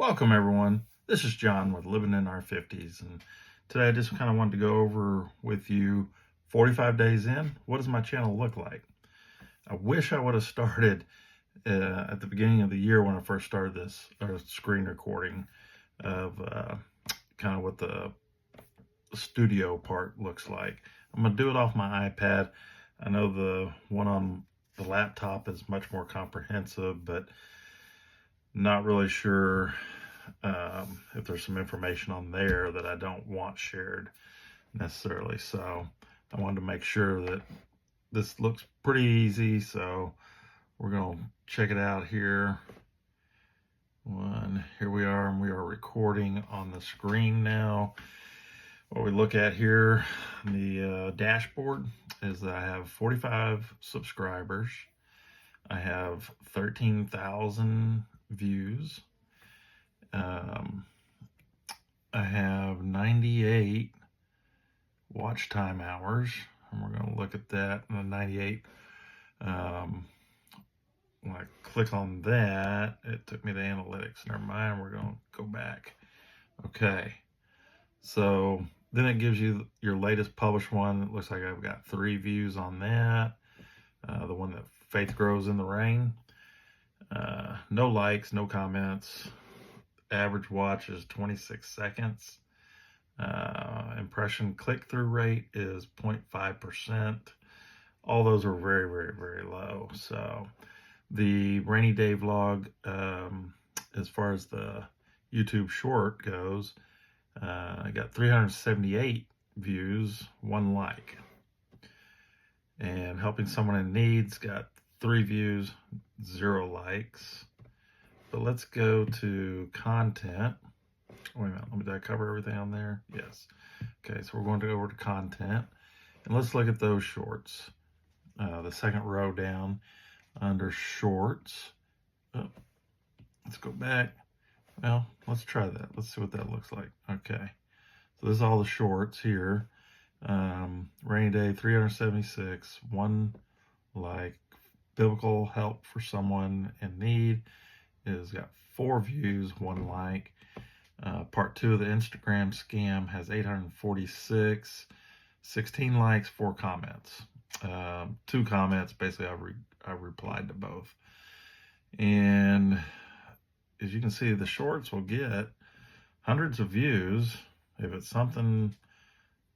Welcome everyone. This is John with Living in Our 50s, and today I just kind of wanted to go over with you 45 days in. What does my channel look like? I wish I would have started at the beginning of the year when I first started this screen recording of kind of what the studio part looks like. I'm going to do it off my iPad. I know the one on the laptop is much more comprehensive, but not really sure if there's some information on there that I don't want shared necessarily. So I wanted to make sure that this looks pretty easy. So we're going to check it out here. Here we are, and we are recording on the screen now. What we look at here, the dashboard, is that I have 45 subscribers. I have 13,000 views. I have 98 watch time hours, and we're going to look at that. And the 98, when I click on that, it took me to analytics. Never mind, we're going to go back. Okay, so then it gives you your latest published one. It looks like I've got 3 views on that. The one that Faith Grows in the Rain. No likes, no comments. Average watch is 26 seconds. Impression click-through rate is 0.5%. All those are very, very, very low. So the rainy day vlog, as far as the YouTube short goes, I got 378 views, 1 like. And Helping Someone in Need's got 3 views, 0 likes. But let's go to content. Wait a minute, did I cover everything on there? Yes. Okay, so we're going to go over to content, and let's look at those shorts. The second row down under shorts. Oh, let's go back. Well, let's try that. Let's see what that looks like. Okay, so this is all the shorts here. Rainy day, 376, 1 like. Biblical help for someone in need is got 4 views, 1 like. Part 2 of the Instagram scam has 846, 16 likes, 4 comments. 2 comments, basically I replied to both. And as you can see, the shorts will get hundreds of views if it's something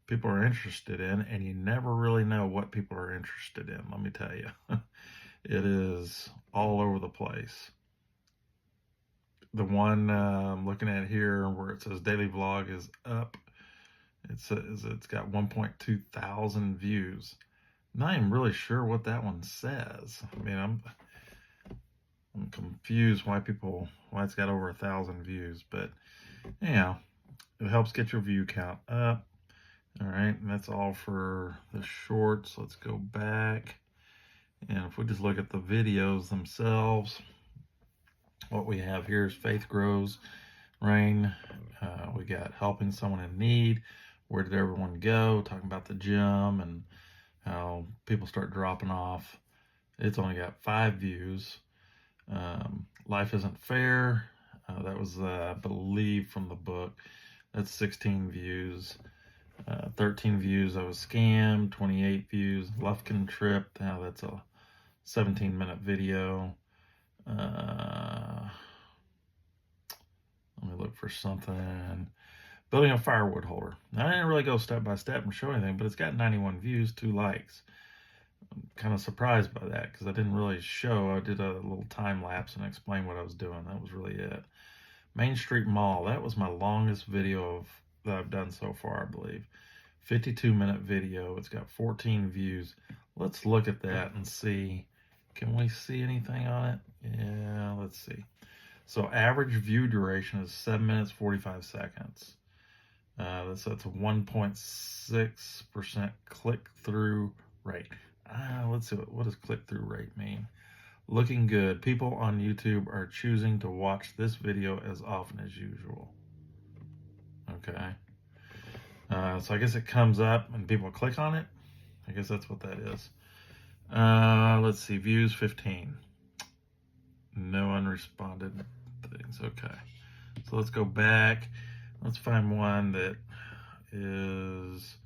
people are interested in, and you never really know what people are interested in, let me tell you. It is all over the place. The one I'm looking at here where it says daily vlog is up. It says it's got 1.2 thousand views. Not even really sure what that one says. I mean, I'm confused why it's got over 1,000 views, but yeah, it helps get your view count up. All right, and that's all for the shorts. Let's go back. And if we just look at the videos themselves, what we have here is Faith Grows Rain. We got Helping Someone in Need. Where did everyone go? Talking about the gym and how people start dropping off. It's only got 5 views. Life Isn't Fair. That was, I believe, from the book. That's 16 views. 13 views, I was scammed. 28 views, Lufkin Trip. Now that's a 17-minute video. Let me look for something. Building a firewood holder. Now, I didn't really go step by step and show anything, but it's got 91 views, 2 likes. I'm kind of surprised by that because I didn't really show. I did a little time lapse and explain what I was doing. That was really it. Main Street Mall. That was my longest video that I've done so far, I believe. 52-minute video. It's got 14 views. Let's look at that and see. Can we see anything on it? Yeah, let's see. So average view duration is 7 minutes, 45 seconds. That's a 1.6% click-through rate. Let's see, what does click-through rate mean? Looking good. People on YouTube are choosing to watch this video as often as usual. Okay. So I guess it comes up and people click on it. I guess that's what that is. Let's see, views 15. No unresponded things. Okay. So let's go back. Let's find one that is,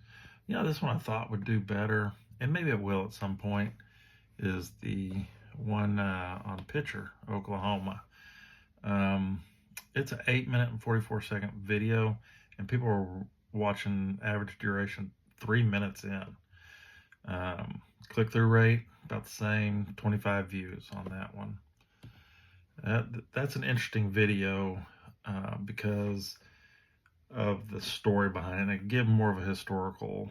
this one I thought would do better, and maybe it will at some point, is the one on Pitcher, Oklahoma. It's an 8-minute and 44-second video, and people are watching average duration 3 minutes in. Click-through rate, about the same, 25 views on that one. That's an interesting video because of the story behind it. And give more of a historical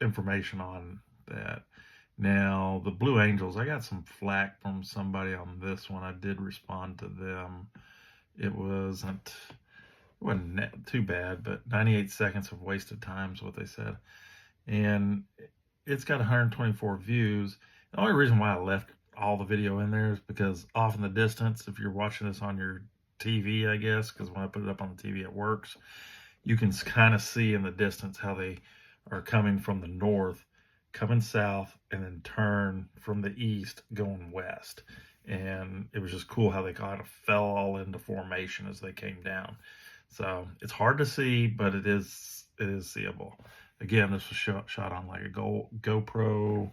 information on that. Now, the Blue Angels, I got some flack from somebody on this one. I did respond to them. It wasn't too bad, but 98 seconds of wasted time is what they said. And it's got 124 views. The only reason why I left all the video in there is because off in the distance, if you're watching this on your TV, I guess, because when I put it up on the TV, it works, you can kind of see in the distance how they are coming from the north, coming south, and then turn from the east going west. And it was just cool how they kind of fell all into formation as they came down. So it's hard to see, but it is seeable. Again, this was shot on like a GoPro.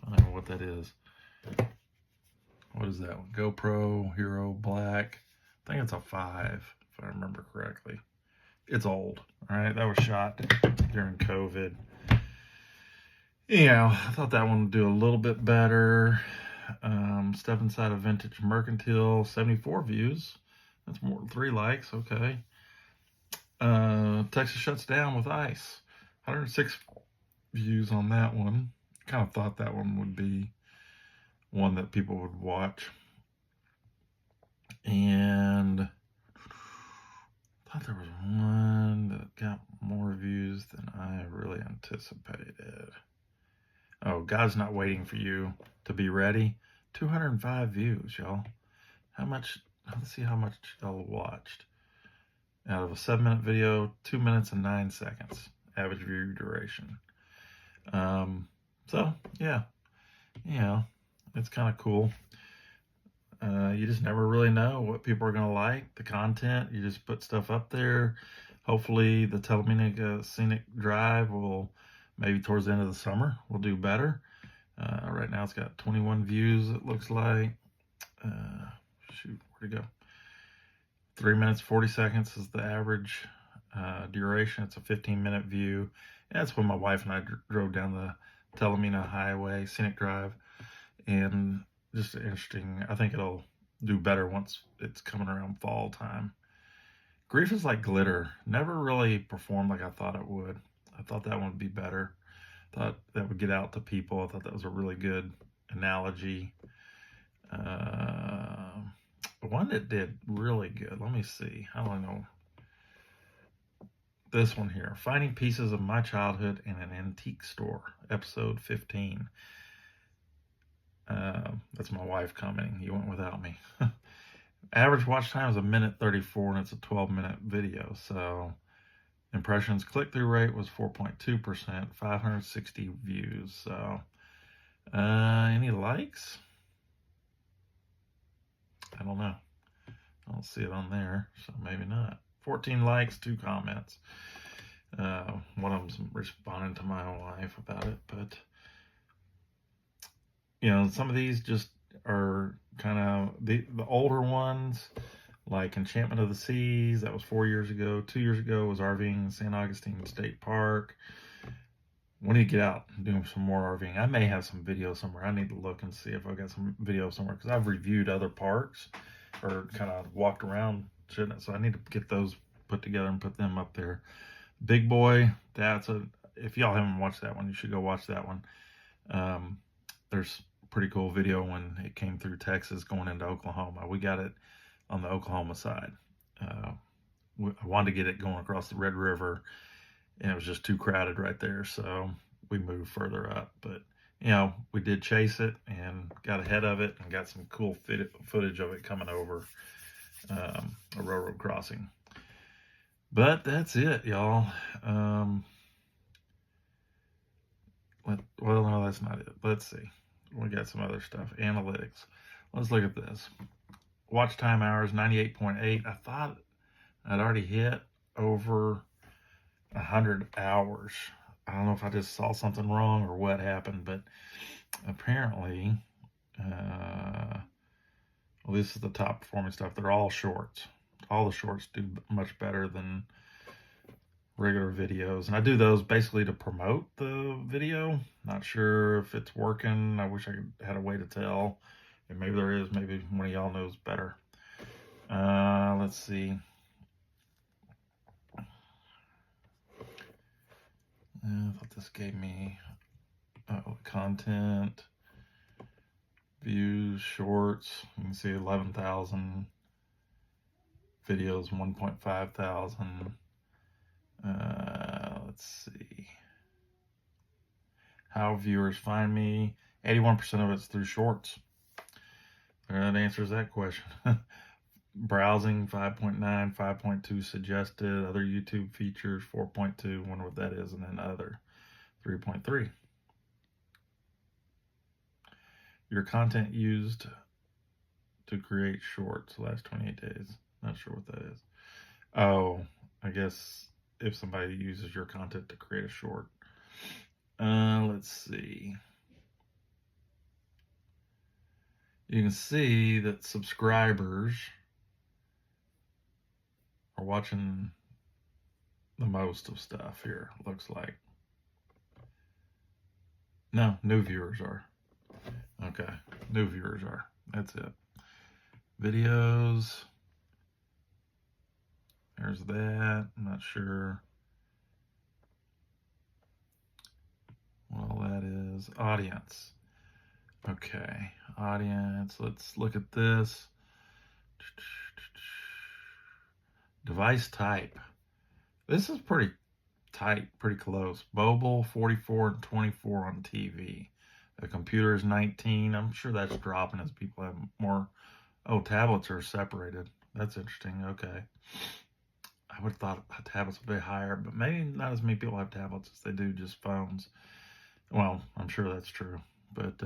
I don't know what that is. What is that one? GoPro Hero Black. I think it's a 5, if I remember correctly. It's old. All right, that was shot during COVID. I thought that one would do a little bit better. Step inside a vintage mercantile, 74 views. That's more than 3 likes. Okay. Texas shuts down with ice. 106 views on that one. Kind of thought that one would be one that people would watch. And I thought there was one that got more views than I really anticipated. Oh, God's Not Waiting for You to Be Ready. 205 views, y'all. Let's see how much y'all watched. Out of a 7-minute video, 2 minutes and 9 seconds. Average view duration. So, yeah. It's kind of cool. You just never really know what people are going to like, the content. You just put stuff up there. Hopefully the Talamina Scenic Drive will, maybe towards the end of the summer, will do better. Right now it's got 21 views, it looks like. Shoot, where'd it go? 3 minutes, 40 seconds is the average duration. It's a 15-minute view. And that's when my wife and I drove down the Talamina Highway, Scenic Drive. And just interesting. I think it'll do better once it's coming around fall time. Grief is Like Glitter. Never really performed like I thought it would. I thought that one would be better. Thought that would get out to people. I thought that was a really good analogy. One that did really good. Let me see. How do I know? This one here. Finding Pieces of My Childhood in an Antique Store. Episode 15. That's my wife commenting. You went without me. Average watch time is 1:34, and it's a 12-minute video. So impressions click-through rate was 4.2%, 560 views. So any likes? I don't know. I don't see it on there, so maybe not. 14 likes, 2 comments. One of them's responding to my wife about it, but some of these just are kind of the older ones, like Enchantment of the Seas. That was 4 years ago. 2 years ago was RVing in St. Augustine State Park. When you get out and do some more RVing, I may have some video somewhere. I need to look and see if I got some video somewhere, because I've reviewed other parks or kind of walked around, shouldn't it? So I need to get those put together and put them up there. Big Boy, if y'all haven't watched that one, you should go watch that one. There's a pretty cool video when it came through Texas going into Oklahoma. We got it on the Oklahoma side. I wanted to get it going across the Red River, and it was just too crowded right there, so we moved further up. But we did chase it and got ahead of it and got some cool footage of it coming over a railroad crossing. But that's it, y'all. Well, no, that's not it. Let's see. we got some other stuff. Analytics. Let's look at this. Watch time hours, 98.8. I thought I'd already hit over 100 hours. I don't know if I just saw something wrong or what happened, but apparently, well, this is the top performing stuff. They're all shorts. All the shorts do much better than regular videos, and I do those basically to promote the video. Not sure if it's working. I wish I had a way to tell, and maybe there is. Maybe one of y'all knows better. Let's see. I thought this gave me content, views, shorts. You can see 11,000 videos, 1.5 thousand. Let's see. How viewers find me. 81% of it's through shorts. That answers that question. Browsing, 5.9, 5.2 suggested. Other YouTube features, 4.2. Wonder what that is. And then other, 3.3. Your content used to create shorts last 28 days. Not sure what that is. Oh, I guess if somebody uses your content to create a short. Let's see. You can see that subscribers are watching the most of stuff here, looks like. No, new viewers are. Okay, new viewers are. That's it. Videos. There's that. I'm not sure what all that is. Audience. Okay, audience. Let's look at this. Device type. This is pretty tight, pretty close. Mobile, 44 and 24 on TV. The computer is 19. I'm sure that's dropping as people have more. Oh, tablets are separated. That's interesting. Okay. I would have thought tablets would be higher, but maybe not as many people have tablets as they do just phones. Well, I'm sure that's true, but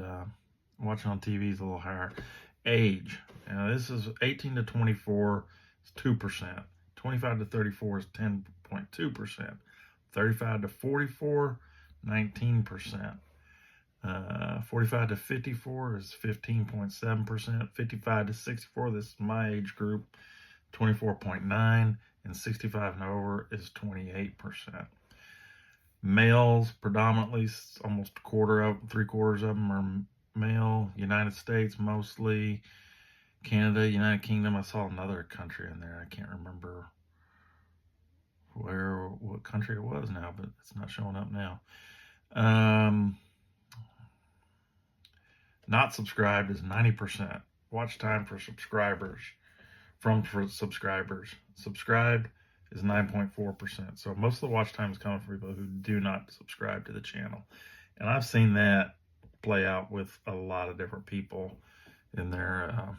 watching on TV is a little higher. Age. Now, this is 18 to 24 is 2%. 25 to 34 is 10.2%. 35 to 44, 19%. 45 to 54 is 15.7%. 55 to 64, this is my age group, 24.9%. And 65 and over is 28%. Males, predominantly, almost a quarter of, 3/4 of them are male. United States, mostly. Canada, United Kingdom. I saw another country in there. I can't remember what country it was now, but it's not showing up now. Not subscribed is 90%. Watch time for subscribers. For subscribers. Subscribed is 9.4%. So most of the watch time is coming from people who do not subscribe to the channel. And I've seen that play out with a lot of different people in their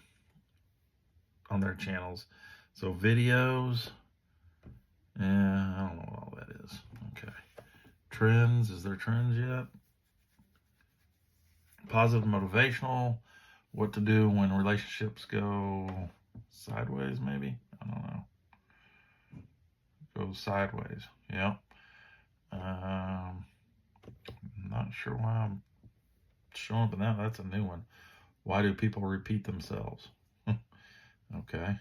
on their channels. So videos, I don't know what all that is. Okay. Trends, is there trends yet? Positive motivational, what to do when relationships go sideways, maybe? I don't know. Go sideways, yeah. Not sure why I'm showing up in that. That's a new one. Why do people repeat themselves? Okay.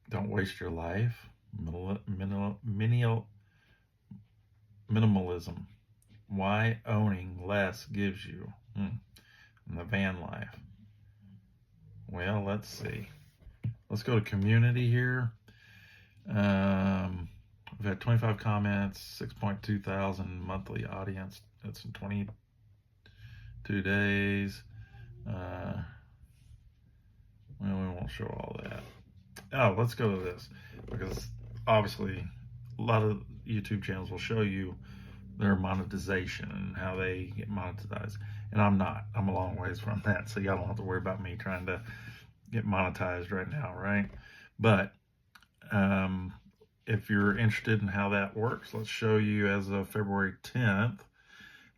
Don't waste your life. Minimalism. Why owning less gives you. And the van life. Well, let's see. Let's go to community here. We've had 25 comments, 6.2 thousand monthly audience. That's in 22 days. Well, we won't show all that. Oh, let's go to this, because obviously a lot of YouTube channels will show you their monetization and how they get monetized. And I'm not. I'm a long ways from that, so y'all don't have to worry about me trying to get monetized right now, right? But if you're interested in how that works, let's show you as of February 10th.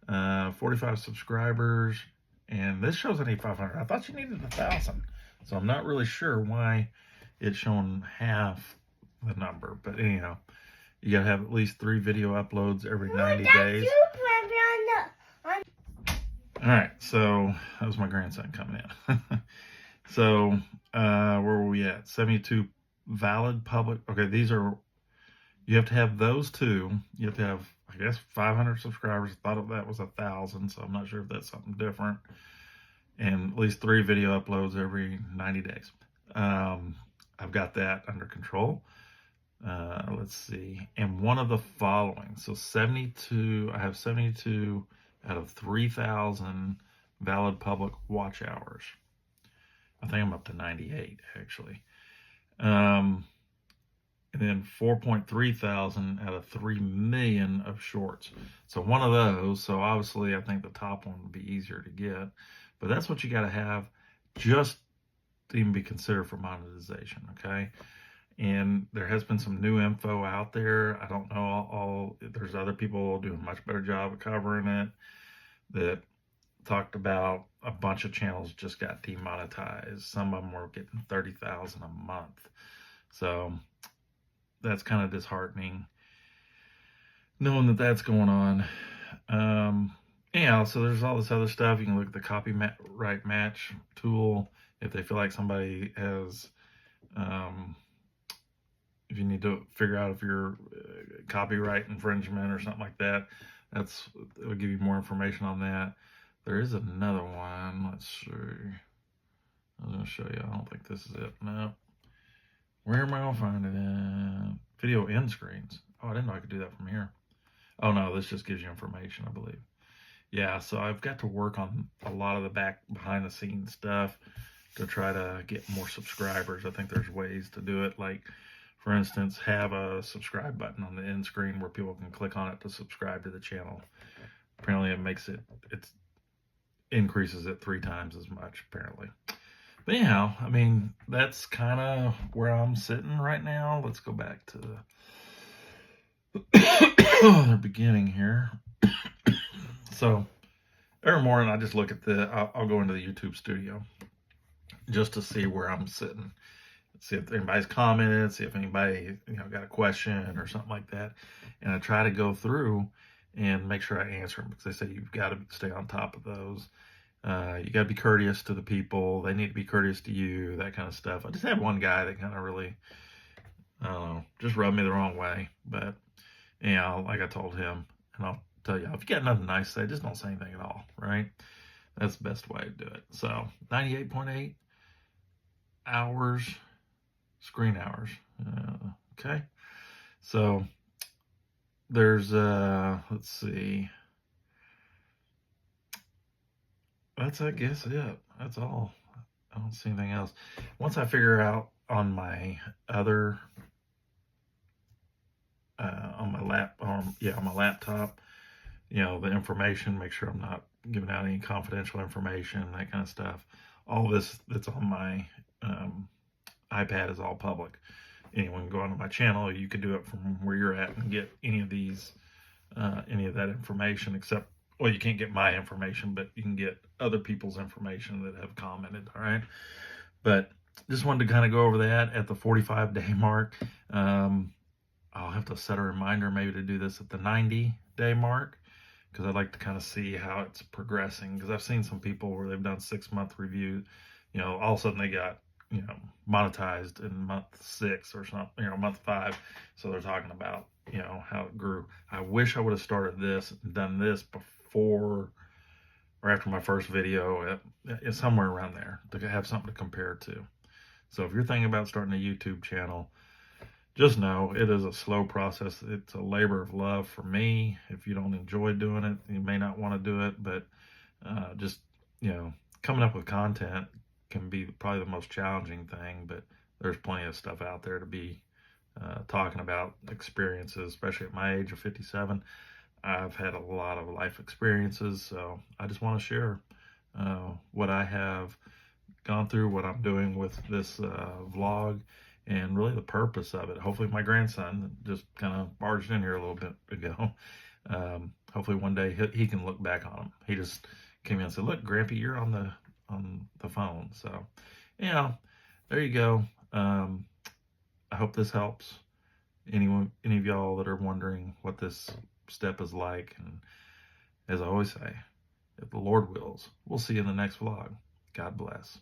45 subscribers, and this shows I need 500. I thought you needed 1,000, so I'm not really sure why it's showing half the number. But anyhow, you gotta have at least 3 video uploads every 90 days. All right, so that was my grandson coming in. So where were we at? 72 valid public. Okay, these are, you have to have those two. You have to have, I guess, 500 subscribers. I thought that was 1,000, so I'm not sure if that's something different. And at least 3 video uploads every 90 days. I've got that under control. Let's see. And one of the following. So 72, I have 72 out of 3,000 valid public watch hours. I think I'm up to 98 actually. And then 4.3 thousand out of 3 million of shorts. So one of those. So obviously I think the top one would be easier to get, but that's what you got to have just to even be considered for monetization. Okay. And there has been some new info out there. I don't know there's other people doing a much better job of covering it that talked about a bunch of channels just got demonetized. Some of them were getting 30,000 a month. So that's kind of disheartening knowing that that's going on. Yeah, so there's all this other stuff. You can look at the copyright match tool if they feel like somebody has, if you need to figure out if you're copyright infringement or something like that. It will give you more information on that. There is another one. Let's see. I was going to show you. I don't think this is it. No. Where am I going to find it at? Video end screens. Oh, I didn't know I could do that from here. Oh, no. This just gives you information, I believe. Yeah, so I've got to work on a lot of the behind the scenes stuff to try to get more subscribers. I think there's ways to do it. Like, for instance, have a subscribe button on the end screen where people can click on it to subscribe to the channel. Apparently it makes it increases it 3 times as much, apparently. But anyhow, I mean, that's kind of where I'm sitting right now. Let's go back to the beginning here. So every morning I just look at I'll go into the YouTube studio just to see where I'm sitting. See if anybody's commented, see if anybody, got a question or something like that. And I try to go through and make sure I answer them, because they say you've got to stay on top of those. You got to be courteous to the people. They need to be courteous to you, that kind of stuff. I just had one guy that kind of really, I don't know, just rubbed me the wrong way. But, like I told him, and I'll tell you, if you got nothing nice to say, just don't say anything at all, right? That's the best way to do it. So, 98.8 hours, screen hours. Okay. So, there's, let's see. That's, I guess, it. That's all. I don't see anything else. Once I figure out on my other, on my laptop, the information, make sure I'm not giving out any confidential information, that kind of stuff. All this that's on my iPad is all public. Anyone can go onto my channel. You can do it from where you're at and get any of that information, except, well, you can't get my information, but you can get other people's information that have commented. All right. But just wanted to kind of go over that at the 45-day mark. I'll have to set a reminder maybe to do this at the 90-day mark, because I'd like to kind of see how it's progressing. Because I've seen some people where they've done 6-month review, all of a sudden they got, monetized in month 6 or something, month 5. So they're talking about, how it grew. I wish I would have started this and done this before or after my first video. It's somewhere around there to have something to compare to. So if you're thinking about starting a YouTube channel, just know it is a slow process. It's a labor of love for me. If you don't enjoy doing it, you may not want to do it, but just, coming up with content can be probably the most challenging thing, but there's plenty of stuff out there to be talking about experiences, especially at my age of 57. I've had a lot of life experiences, so I just want to share what I have gone through, what I'm doing with this vlog, and really the purpose of it. Hopefully my grandson just kind of barged in here a little bit ago. hopefully one day he can look back on them. He just came in and said, "Look, Grampy, you're on the phone." So, yeah, there you go. I hope this helps any of y'all that are wondering what this step is like. And as I always say, if the Lord wills, we'll see you in the next vlog. God bless.